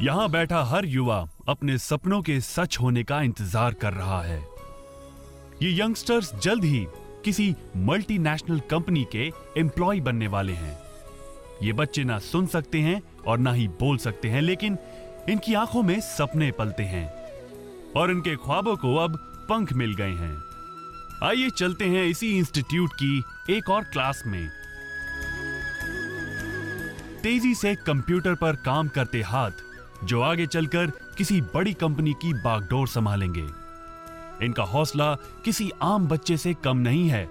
यहाँ बैठा हर युवा अपने सपनों के सच होने का इंतजार कर रहा है। ये यंगस्टर्स जल्द ही किसी मल्टीनेशनल कंपनी के एम्प्लॉय बनने वाले हैं। ये बच्चे ना सुन सकते हैं और ना ही बोल सकते हैं, लेकिन इनकी आंखों में सपने पलते हैं और इनके ख्वाबों को अब पंख मिल गए हैं। आइए चलते हैं इसी इंस्टीट्यूट की एक और क्लास में। तेजी से कंप्यूटर पर काम करते हाथ जो आगे चलकर किसी बड़ी कंपनी की बागडोर संभालेंगे। इनका हौसला किसी आम बच्चे से कम नहीं है।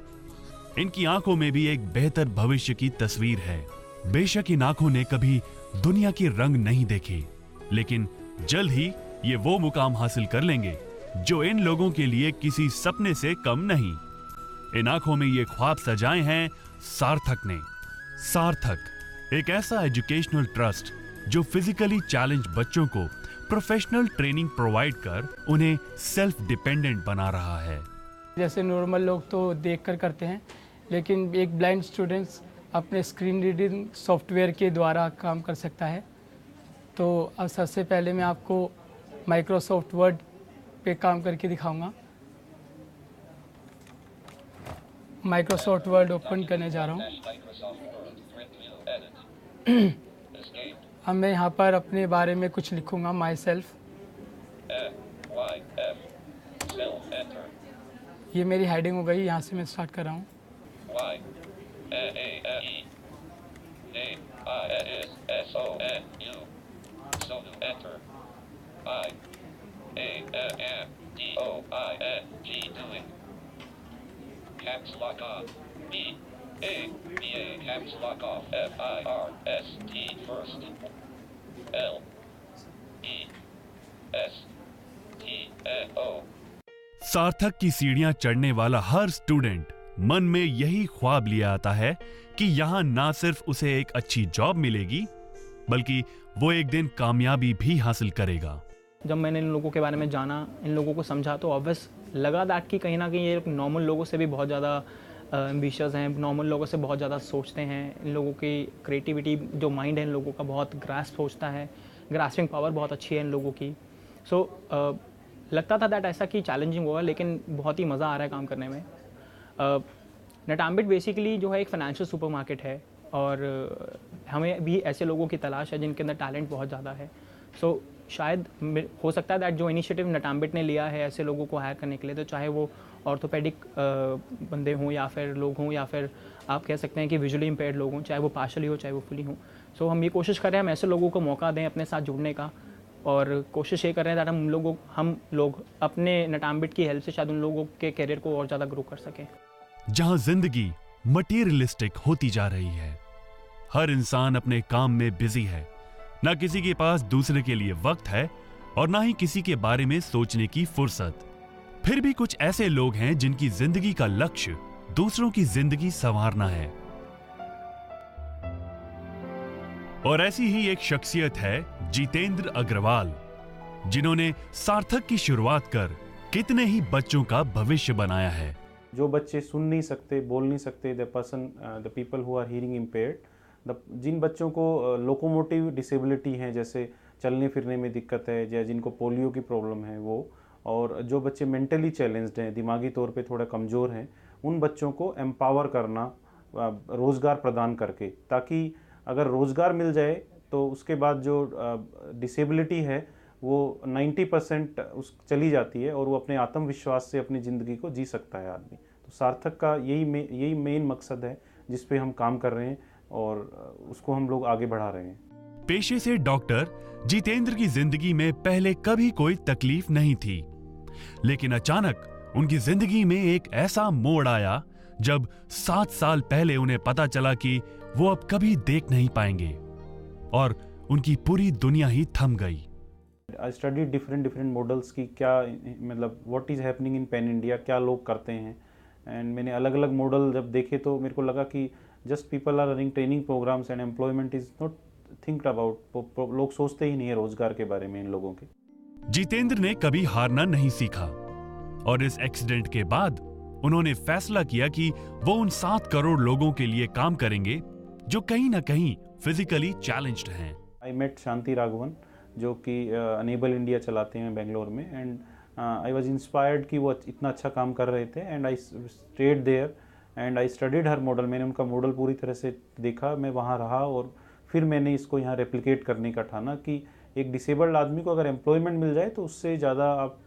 इनकी आंखों में भी एक बेहतर भविष्य की तस्वीर है। बेशक इन आंखों ने कभी दुनिया के रंग नहीं देखे, लेकिन जल्द ही ये वो मुकाम हासिल कर लेंगे जो इन लोगों के लिए किसी सपने से कम नहीं। इन आंखों में ये ख्वाब सजाए हैं सार्थक ने। सार्थक एक ऐसा एजुकेशनल ट्रस्ट जो फिजिकली चैलेंज बच्चों को प्रोफेशनल ट्रेनिंग प्रोवाइड कर उन्हें सेल्फ डिपेंडेंट बना रहा है। जैसे नॉर्मल लोग तो देखकर करते हैं, लेकिन एक ब्लाइंड स्टूडेंट्स अपने स्क्रीन रीडिंग सॉफ्टवेयर के द्वारा काम कर सकता है। तो अब सबसे पहले मैं आपको माइक्रोसॉफ्ट वर्ड पे काम करके दिखाऊंगा। माइक्रोसॉफ्ट वर्ड ओपन करने जा रहा हूँ। अब मैं यहाँ पर अपने बारे में कुछ लिखूंगा, माई सेल्फ। ये मेरी हेडिंग हो गई। यहाँ से मैं स्टार्ट कर रहा हूँ। Caps lock on. B-A-B-A caps lock off. F-I-R-S-T first. L-E-S-T-N-O. सार्थक की सीढ़ियां चढ़ने वाला हर स्टूडेंट मन में यही ख्वाब लिए आता है कि यहाँ ना सिर्फ उसे एक अच्छी जॉब मिलेगी, बल्कि वो एक दिन कामयाबी भी हासिल करेगा। जब मैंने इन लोगों के बारे में जाना, इन लोगों को समझा, तो ऑब्वियस लगा दैट कि कहीं ना कहीं ये नॉर्मल लोगों से भी बहुत ज़्यादा एम्बिशियस हैं, नॉर्मल लोगों से बहुत ज़्यादा सोचते हैं। इन लोगों की क्रिएटिविटी, जो माइंड है इन लोगों का, बहुत ग्रास्प सोचता है, ग्रास्पिंग पावर बहुत अच्छी है इन लोगों की। लगता था दैट ऐसा कि चैलेंजिंग होगा, लेकिन बहुत ही मज़ा आ रहा है काम करने में। नेटैम्बिट बेसिकली जो है एक फाइनेंशियल सुपरमार्केट है और हमें भी ऐसे लोगों की तलाश है जिनके अंदर टैलेंट बहुत ज़्यादा है। शायद हो सकता है दैट जो इनिशिएटिव नेटैम्बिट ने लिया है ऐसे लोगों को हायर करने के लिए, तो चाहे वो ऑर्थोपेडिक बंदे हों या फिर लोग हों, या फिर आप कह सकते हैं कि विजुअली इम्पेयर्ड लोग हों, चाहे वो पार्शली हो चाहे वो फुली हों। हम ये कोशिश कर रहे हैं हम ऐसे लोगों को मौका दें अपने साथ जुड़ने का, और कोशिश ये कर रहे हैं दैट हम लोग अपने नेटैम्बिट की हेल्प से शायद उन लोगों के करियर को और ज़्यादा ग्रो कर सकें। जहां जिंदगी मटीरियलिस्टिक होती जा रही है, हर इंसान अपने काम में बिजी है, ना किसी के पास दूसरे के लिए वक्त है और ना ही किसी के बारे में सोचने की फुर्सत। फिर भी कुछ ऐसे लोग हैं जिनकी जिंदगी का लक्ष्य दूसरों की जिंदगी संवारना है। और ऐसी ही एक शख्सियत है जितेंद्र अग्रवाल, जिन्होंने सार्थक की शुरुआत कर कितने ही बच्चों का भविष्य बनाया है। जो बच्चे सुन नहीं सकते, बोल नहीं सकते, the people who are hearing impaired, जिन बच्चों को लोकोमोटिव डिसेबिलिटी है, जैसे चलने फिरने में दिक्कत है, या जिनको पोलियो की प्रॉब्लम है वो, और जो बच्चे मेंटली चैलेंज्ड हैं, दिमागी तौर पे थोड़ा कमज़ोर हैं, उन बच्चों को एम्पावर करना रोज़गार प्रदान करके, ताकि अगर रोज़गार मिल जाए तो उसके बाद जो डिसेबिलिटी है वो 90% चली जाती है और वो अपने आत्मविश्वास से अपनी ज़िंदगी को जी सकता है आदमी। तो सार्थक का यही मेन मकसद है जिस पे हम काम कर रहे हैं और उसको हम लोग आगे बढ़ा रहे हैं। पेशे से डॉक्टर जितेंद्र की जिंदगी में पहले कभी कोई तकलीफ नहीं थी, लेकिन अचानक उनकी जिंदगी में एक ऐसा मोड़ आया जब 7 साल पहले उन्हें पता चला कि वो अब कभी देख नहीं पाएंगे और उनकी पूरी दुनिया ही थम गई। आई स्टडी डिफरेंट मॉडल्स की, क्या मतलब what is happening in pan India, क्या लोग करते हैं, एंड मैंने अलग अलग मॉडल जब देखे तो मेरे को लगा कि just people are running training programs and employment is not thinked about. लोग सोचते ही नहीं है रोजगार के बारे में इन लोगों के। जितेंद्र ने कभी हारना नहीं सीखा और इस एक्सीडेंट के बाद उन्होंने फैसला किया कि वो उन 7 करोड़ लोगों के लिए काम करेंगे जो कहीं ना कहीं फिजिकली चैलेंज्ड हैं। आई मेट शांति राघवन, जो कि अनेबल इंडिया चलाते हैं बेंगलोर में। एंड आई वॉज इंस्पायर्ड कि वो इतना अच्छा काम कर रहे थे, and I stayed there and I studied her model. मैंने उनका मॉडल पूरी तरह से देखा, मैं वहाँ रहा और फिर मैंने इसको यहाँ रेप्लिकेट करने का ठाना कि एक डिसेबल्ड आदमी को अगर एम्प्लॉयमेंट मिल जाए तो उससे ज़्यादा आप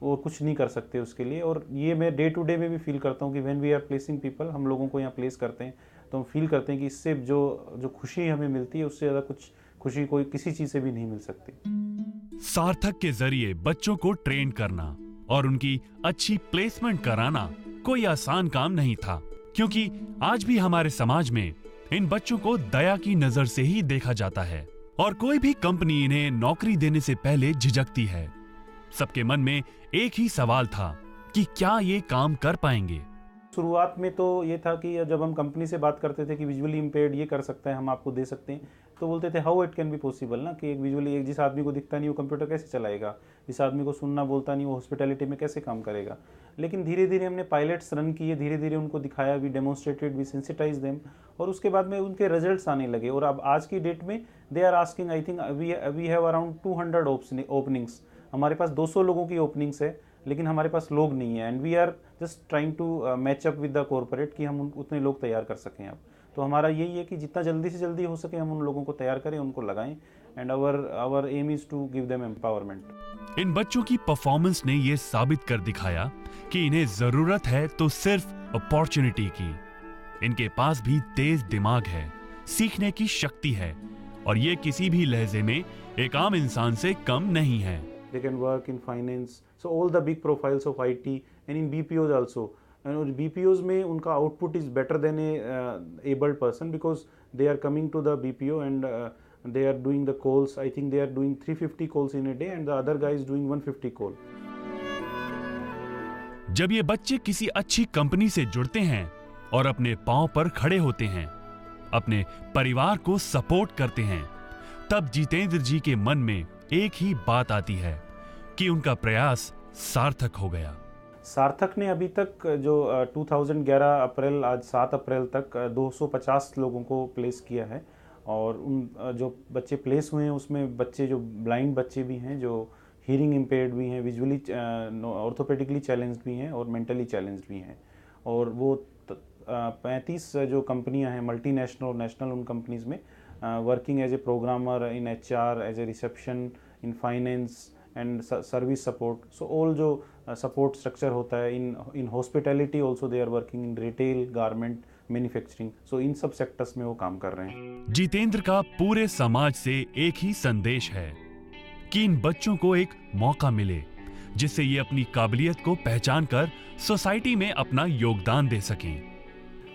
और कुछ नहीं कर सकते उसके लिए। और ये मैं डे टू डे में भी फील करता हूँ कि when we are placing people, हम लोगों को यहाँ प्लेस करते हैं तो हम फील करते हैं कि इससे जो खुशी हमें मिलती है उससे ज़्यादा कुछ खुशी कोई किसी चीज़ से भी नहीं मिल सकती। सार्थक के जरिए बच्चों को ट्रेन करना और उनकी अच्छी प्लेसमेंट कराना कोई आसान काम नहीं था, क्योंकि आज भी हमारे समाज में इन बच्चों को दया की नजर से ही देखा जाता है और कोई भी कंपनी इन्हें नौकरी देने से पहले झिझकती है। सबके मन में एक ही सवाल था कि क्या ये काम कर पाएंगे। शुरुआत में तो ये था कि जब हम कंपनी से बात करते थे कि विजुअली इम्पेयर्ड ये कर सकता है, हम आपको दे सकते हैं, तो बोलते थे how it can be possible ना, कि एक जिस आदमी को दिखता नहीं वो कंप्यूटर कैसे चलाएगा, जिस आदमी को सुनना बोलता नहीं वो हॉस्पिटैलिटी में कैसे काम करेगा। लेकिन धीरे धीरे हमने पायलट्स रन किए, धीरे धीरे उनको दिखाया, we demonstrated, we sensitize them, और उसके बाद में उनके रिजल्ट्स आने लगे। और अब आज की डेट में they are asking, I think we have around 200 openings. हमारे पास 200 लोगों की ओपनिंग्स है, लेकिन हमारे पास लोग नहीं है। And we are just trying to match up with the corporate कि हम उतने लोग तैयार कर सकें अब। तो हमारा यही है कि जितना जल्दी से जल्दी हो सके हम उन लोगों को तैयार करें, उनको लगाएं। And our aim is to give them empowerment. इन बच्चों की परफॉर्मेंस ने ये साबित कर दिखाया कि इन्हें जरूरत है तो सिर्फ अपॉर्चुनिटी की। इनके पास भी तेज दिमाग है, सीखने की शक्ति है, और ये किसी भी लहजे में एक आम इंसान से कम नहीं है। They can work in finance, so all the big profiles of IT and in BPOs also. And BPOs में उनका output is better than a abled person because they are coming to the BPO and they are doing the calls. I think they are doing 350 calls in a day and the other guy is doing 150 call. जब ये बच्चे किसी अच्छी company से जुड़ते हैं और अपने पांव पर खड़े होते हैं, अपने परिवार को सपोर्ट करते हैं, तब जितेंद्र जी के मन में एक ही बात आती है कि उनका प्रयास सार्थक हो गया। सार्थक ने अभी तक जो 2011 अप्रैल आज 7 अप्रैल तक 250 लोगों को प्लेस किया है। और उन जो बच्चे प्लेस हुए हैं उसमें बच्चे जो ब्लाइंड बच्चे भी हैं, जो हीयरिंग इम्पेयर्ड भी हैं, विजुअली ऑर्थोपेडिकली चैलेंज्ड भी हैं और मेंटली चैलेंज्ड भी हैं। और वो 35 जो कंपनियां हैं मल्टीनेशनल और नेशनल, उन कंपनीज़ में working as a programmer, in HR, as a reception, in finance and service support. So all जो सपोर्ट स्ट्रक्चर होता है in hospitality also they are working in retail, garment, manufacturing. So इन सब sectors में वो काम कर रहे हैं। जितेंद्र का पूरे समाज से एक ही संदेश है कि इन बच्चों को एक मौका मिले जिससे ये अपनी काबिलियत को पहचान कर सोसाइटी में अपना योगदान दे सकें।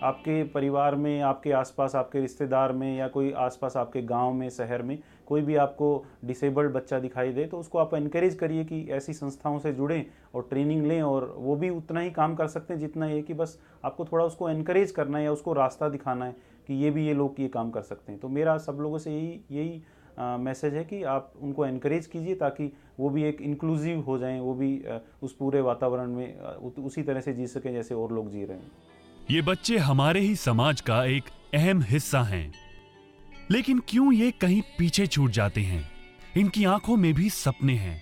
आपके परिवार में, आपके आसपास, आपके रिश्तेदार में, या कोई आसपास आपके गांव में, शहर में कोई भी आपको डिसेबल्ड बच्चा दिखाई दे तो उसको आप एनकरेज करिए कि ऐसी संस्थाओं से जुड़ें और ट्रेनिंग लें। और वो भी उतना ही काम कर सकते हैं जितना ये कि बस आपको थोड़ा उसको एनकरेज करना है या उसको रास्ता दिखाना है कि ये लोग ये काम कर सकते हैं। तो मेरा सब लोगों से यही मैसेज है कि आप उनको एनकरेज कीजिए ताकि वो भी एक इंक्लूसिव हो जाएं, वो भी उस पूरे वातावरण में उसी तरह से जी सकें जैसे और लोग जी रहे हैं। ये बच्चे हमारे ही समाज का एक अहम हिस्सा हैं, लेकिन क्यों ये कहीं पीछे छूट जाते हैं? इनकी आंखों में भी सपने हैं,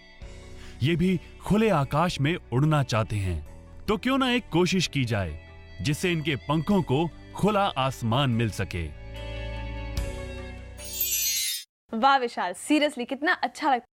ये भी खुले आकाश में उड़ना चाहते हैं। तो क्यों ना एक कोशिश की जाए जिससे इनके पंखों को खुला आसमान मिल सके। वाह विशाल, सीरियसली कितना अच्छा लगता है।